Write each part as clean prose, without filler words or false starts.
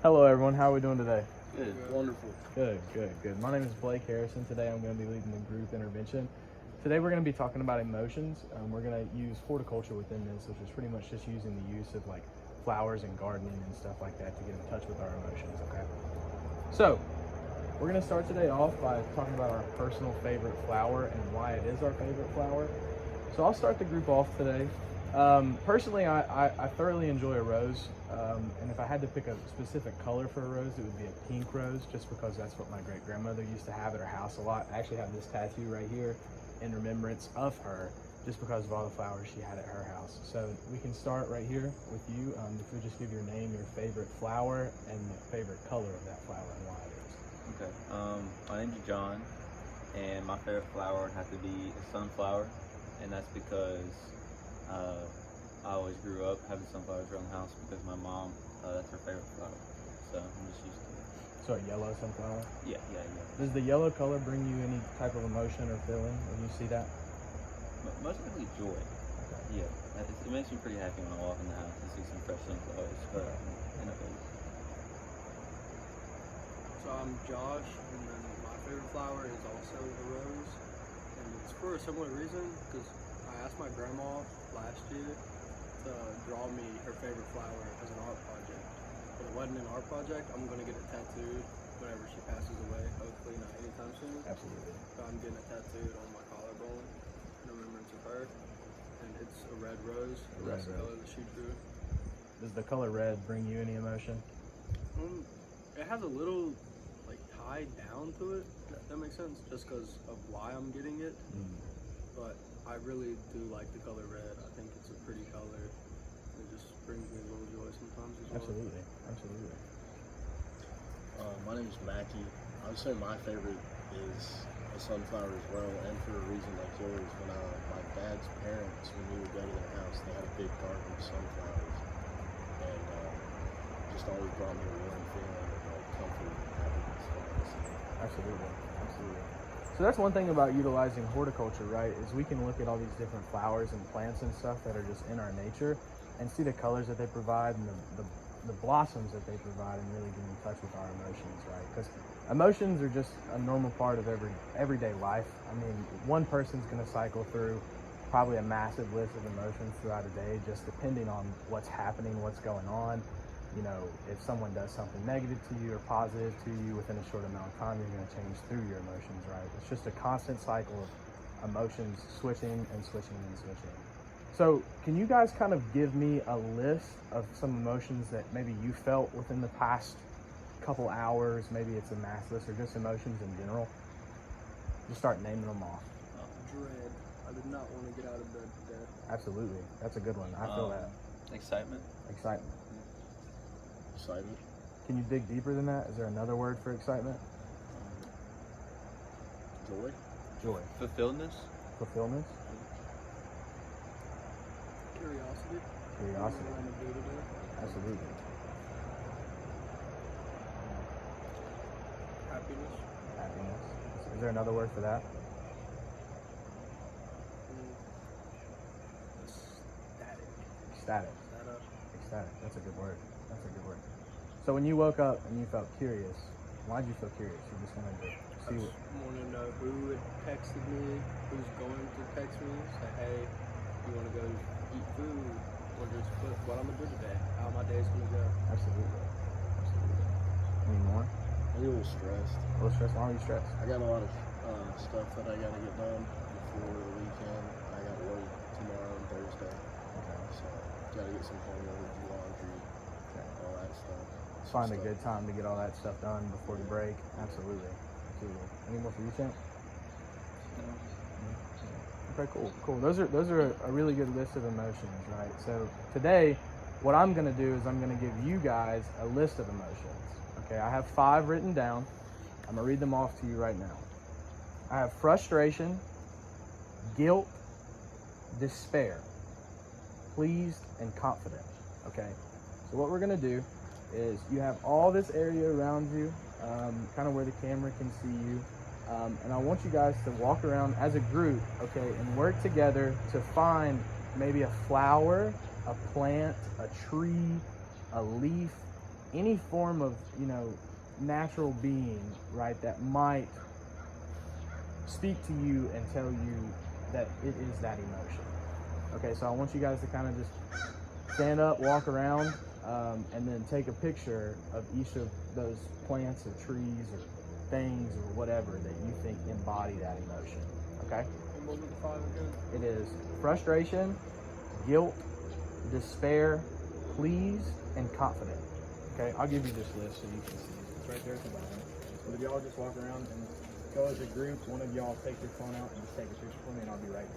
Hello everyone, how are we doing today? Good. Wonderful. Good. My name is Blake Harrison. Today I'm going to be leading the group intervention. Today we're going to be talking about emotions. We're going to use horticulture within this, which is pretty much just using the use of like flowers and gardening and stuff like that to get in touch with our emotions, okay? So, we're going to start today off by talking about our personal favorite flower and why it is our favorite flower. So I'll start the group off today. Personally, I thoroughly enjoy a rose, and if I had to pick a specific color for a rose, it would be a pink rose, just because that's what my great-grandmother used to have at her house a lot. I actually have this tattoo right here in remembrance of her, just because of all the flowers she had at her house. So we can start right here with you. If you just give your name, your favorite flower, and the favorite color of that flower and why it is. Okay. My name's John, and my favorite flower would have to be a sunflower, and that's because I always grew up having sunflowers around the house because my mom, that's her favorite flower. So I'm just used to it. So a yellow sunflower? Yeah. Does the yellow color bring you any type of emotion or feeling when you see that? Mostly joy. Okay. Yeah. It makes me pretty happy when I walk in the house and see some fresh sunflowers in a vase. So I'm Josh, and then my favorite flower is also a rose, and it's for a similar reason, because I asked my grandma last year to draw me her favorite flower as an art project. But it wasn't an art project. I'm going to get it tattooed whenever she passes away, hopefully not anytime soon. Absolutely. So I'm getting it tattooed on my collarbone in remembrance of her. And it's a red rose. That's the color that she drew. Does the color red bring you any emotion? It has a little like tied down to it. That makes sense, just because of why I'm getting it. But I really do like the color red. I think it's a pretty color. It just brings me a little joy sometimes as well. Absolutely. My name is Mackie. I would say my favorite is a sunflower as well, and for a reason like yours. When my dad's parents, when we would go to their house, they had a big garden of sunflowers, and just always brought me a warm feeling of like comfort and happiness. Absolutely. So that's one thing about utilizing horticulture, right, is we can look at all these different flowers and plants and stuff that are just in our nature and see the colors that they provide and the blossoms that they provide and really get in touch with our emotions, right? Because emotions are just a normal part of everyday life. I mean, one person's going to cycle through probably a massive list of emotions throughout a day, just depending on what's happening, what's going on. You know, if someone does something negative to you or positive to you within a short amount of time, you're going to change through your emotions, right? It's just a constant cycle of emotions switching. So can you guys kind of give me a list of some emotions that maybe you felt within the past couple hours? Maybe it's a mass list or just emotions in general. Just start naming them off. Dread. I did not want to get out of bed today. Absolutely. That's a good one. I feel that. Excitement. Excitement. Can you dig deeper than that? Is there another word for excitement? Joy. Fulfilledness. Fulfillment. Curiosity. Curiosity. What am I gonna do today? Absolutely. Happiness. Is there another word for that? Ecstatic. Ecstatic. That's a good word. So when you woke up and you felt curious, why'd you feel curious? You just wanted to see what... I want to know who had texted me, who's going to text me, say, hey, you want to go eat food, or just what I'm going to do today, how my day's going to go. Absolutely. Any more? I'm a little stressed. Why are you stressed? I got a lot of stuff that I got to get done before the weekend. I got work tomorrow and Thursday. Okay. So got to get some homework, laundry, all that stuff. Find a good time to get all that stuff done before the break. Absolutely. Any more for you, Champ? No. Okay, cool. Those are a really good list of emotions, right? So today, what I'm going to do is I'm going to give you guys a list of emotions. Okay, I have 5 written down. I'm going to read them off to you right now. I have frustration, guilt, despair, pleased, and confident. Okay, so what we're going to do is you have all this area around you, kind of where the camera can see you, and I want you guys to walk around as a group, okay, and work together to find maybe a flower, a plant, a tree, a leaf, any form of, natural being, right, that might speak to you and tell you that it is that emotion. Okay, so I want you guys to kind of just stand up, walk around, and then take a picture of each of those plants or trees or things or whatever that you think embody that emotion. Okay? And what was the 5 again? It is frustration, guilt, despair, pleased, and confident. Okay, I'll give you this list so you can see. It's right there at the bottom. So if y'all just walk around and go as a group, one of y'all take your phone out and just take a picture for me, and I'll be right back.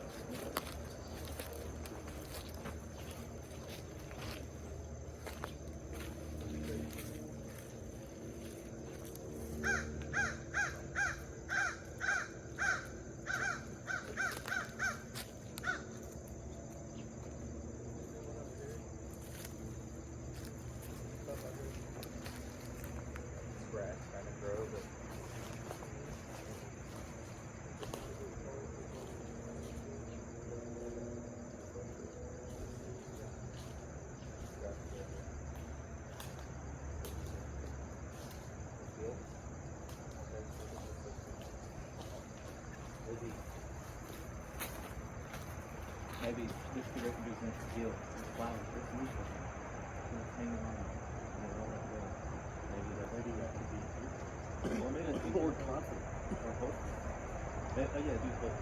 Grass kind of grow, but maybe this could represent guilt, this flower, this neutral. It's hanging on. Maybe that could be. Or maybe that's Or confident. Or hope. Oh yeah, do hope.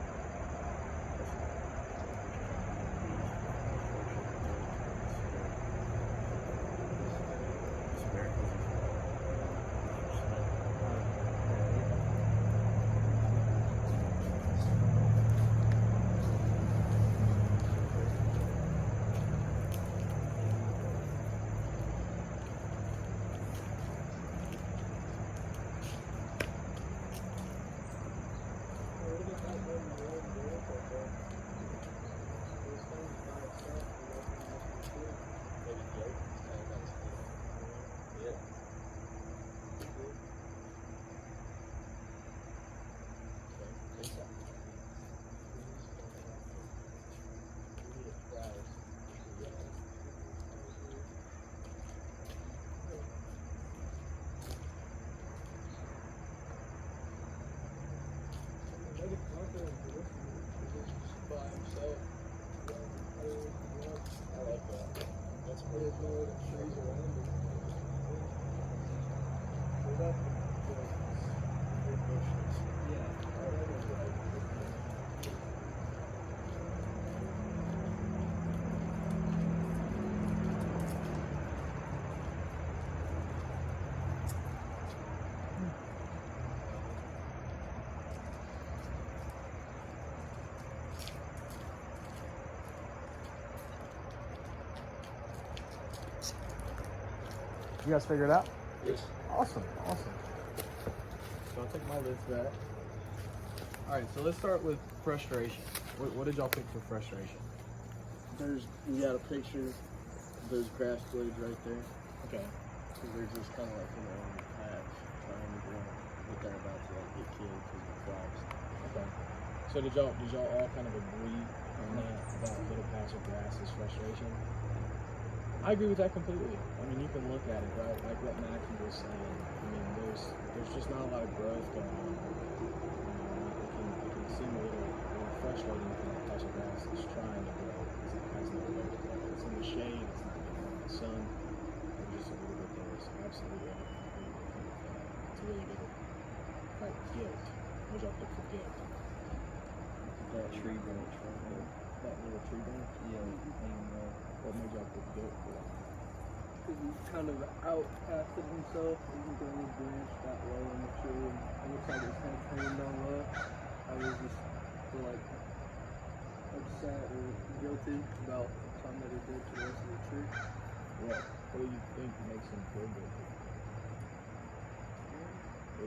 You guys figure it out? Yes. Awesome. So I'll take my list back. All right, so let's start with frustration. What did y'all pick for frustration? We got a picture of those grass blades right there. Okay. So they're just kind of like in their own patch, trying to grow. But they're about to like get killed because of the frogs. Okay. So did y'all all kind of agree on that about little patch of grass is frustration? I agree with that completely. I mean, you can look at it, right? Like what Mackie was saying. I mean, there's just not a lot of growth going on. It can seem a little frustrating for that patch of grass that's trying to grow because it has no way to grow. It's in the shade, it's not getting in the sun. There's just a little bit there. So absolutely, I agree with you with that. It's a really good. Right, guilt. What y'all pick for guilt? That tree branch right there. That little tree branch? Yeah, hanging there. What made y'all pick guilt for that? Because he kind of outcasted himself. He can go a branch that low in the tree, and it looks like it's kind of hanging down low. I was just like upset or guilty about the time that he did to the rest of the tree. What do you think makes him feel guilty?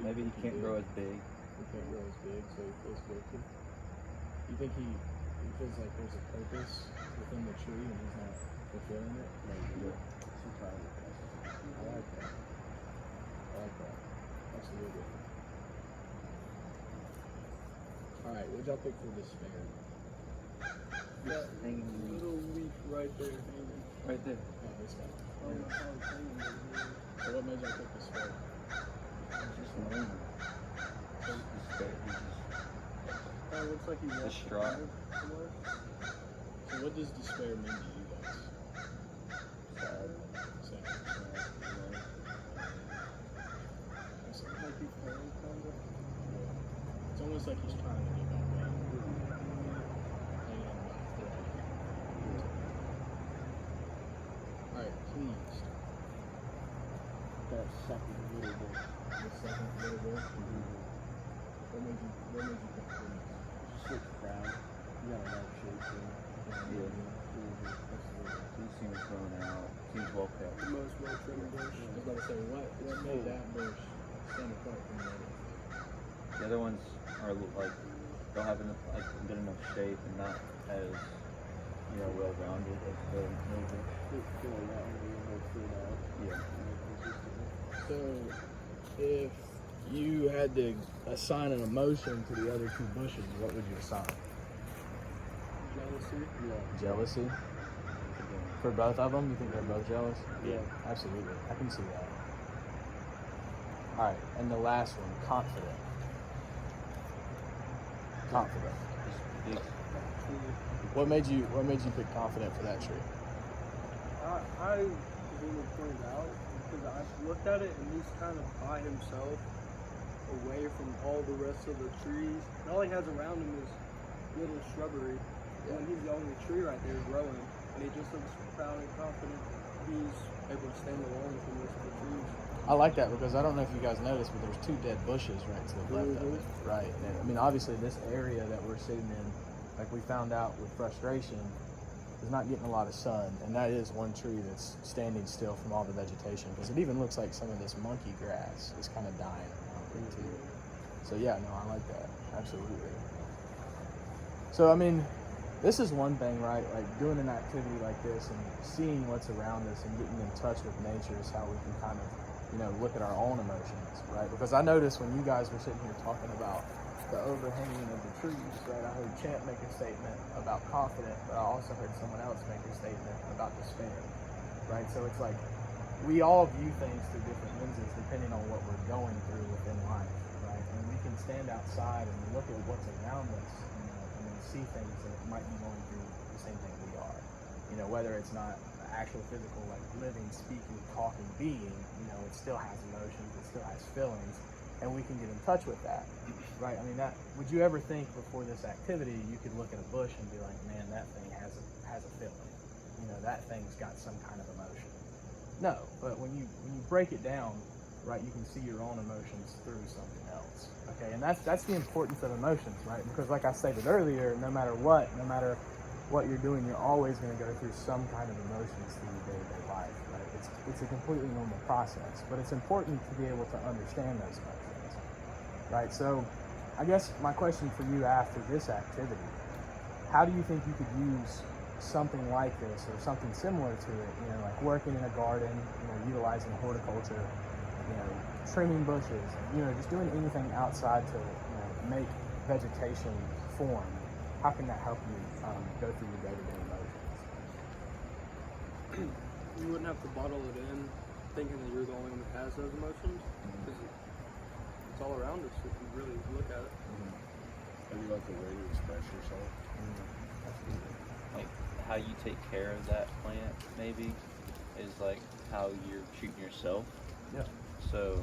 Maybe he can't grow as big. He can't grow as big, so he feels guilty. You think he feels like there's a purpose within the tree and he's not fulfilling it? Maybe. Sometimes. I like that. Absolutely. Alright, what'd y'all pick for despair? That Hanging little leaf right there hanging. right there. Oh, this guy. I don't know how it's hanging, but it's hanging. So what seems like with despair. He's just lonely. It looks like he's Distraught. So what does despair mean to you guys? Sad. Sad. So, like he's playing kind of. it's almost like he's trying to give up. Hanging on by a thread. Alright, please. That second little bit. The second little bit. What made you pick please? Sick crowd. You got a lot of shape to it. He seems thrown out. Seems well kept. The most well trimmed bush. I was about to say, what made that bush stand apart from the other? The other ones are like don't have enough, like good enough shape and not as well rounded as the neighbor. Yeah. So, if you had to assign an emotion to the other two bushes, what would you assign? Jealousy. Yeah. Jealousy? For both of them? You think they're both jealous? Yeah. Absolutely. I can see that. All right, and the last one, confident. Confident. Big. What made you pick confident for that tree? I want to point out because I looked at it and he's kind of by himself, away from all the rest of the trees. And all he has around him is little shrubbery. And he's the only tree right there growing, and he just looks proud and confident. He's able to stand alone from the rest of the trees. I like that because I don't know if you guys noticed, but there's two dead bushes right to the left of it. Right. And I mean, obviously, this area that we're sitting in, like we found out with frustration, is not getting a lot of sun, and that is one tree that's standing still from all the vegetation. Because it even looks like some of this monkey grass is kind of dying around here too. So yeah, no, I like that absolutely. So I mean, this is one thing, right? Like doing an activity like this and seeing what's around us and getting in touch with nature is how we can kind of, look at our own emotions, right? Because I noticed when you guys were sitting here talking about the overhanging of the trees, right? I heard Champ make a statement about confident, but I also heard someone else make a statement about despair, right? So it's like we all view things through different lenses depending on what we're going through within life, right? And we can stand outside and look at what's around us, and then see things that might be going through the same thing we are. Whether it's not actual physical, like living, speaking, talking, being, it still has emotions, it still has feelings, and we can get in touch with that, right? I mean, would you ever think before this activity you could look at a bush and be like, man, that thing has a feeling, that thing's got some kind of emotion? No, but when you break it down, right, you can see your own emotions through something else, okay? And that's the importance of emotions, right? Because like I stated earlier, no matter what you're doing, you're always going to go through some kind of emotions through your day-to-day life, right? It's a completely normal process, but it's important to be able to understand those emotions, right? So I guess my question for you after this activity, how do you think you could use something like this or something similar to it, like working in a garden, utilizing horticulture, trimming bushes, just doing anything outside to make vegetation form? How can that help you go through your day-to-day emotions? You wouldn't have to bottle it in thinking that you're the only one who has those emotions, because it's all around us if you really look at it. Maybe like a way to express yourself. Absolutely. Like how you take care of that plant maybe is like how you're treating yourself. Yeah. So,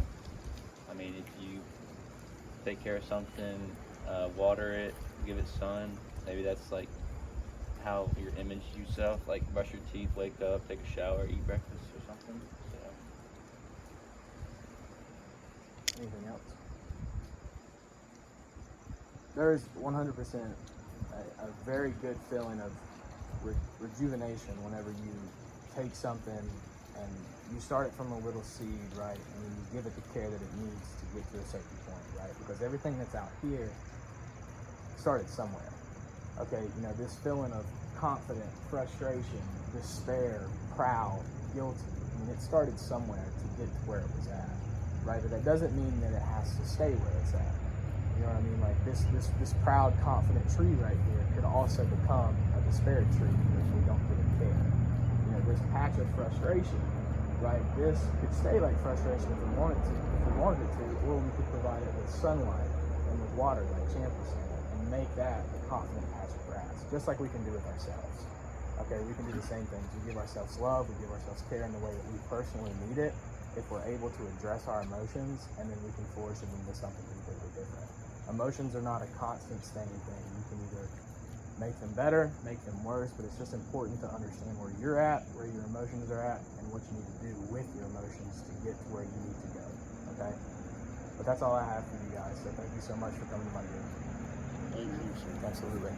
I mean, if you take care of something, water it, give it sun, maybe that's like how your image yourself, like brush your teeth, wake up, take a shower, eat breakfast or something. So. Anything else? There is 100% a very good feeling of rejuvenation whenever you take something and you start it from a little seed, right? And then you give it the care that it needs to get to a certain point, right? Because everything that's out here started somewhere. Okay, this feeling of confident, frustration, despair, proud, guilty, it started somewhere to get to where it was at, right? But that doesn't mean that it has to stay where it's at. You know what I mean? Like this proud, confident tree right here could also become a despair tree if we don't give it care. This patch of frustration right? This could stay like frustration if we wanted it to, or we could provide it with sunlight and with water, like Champ was saying, and make that a confident patch of grass, just like we can do with ourselves. Okay, we can do the same things. We give ourselves love, we give ourselves care in the way that we personally need it, if we're able to address our emotions, and then we can force them into something completely different. Emotions are not a constant staying thing. You can either make them better, make them worse, but it's just important to understand where you're at, where your emotions are at, and what you need to do with your emotions to get to where you need to go, okay? But that's all I have for you guys, so thank you so much for coming to my group. Thank you, sir. Absolutely.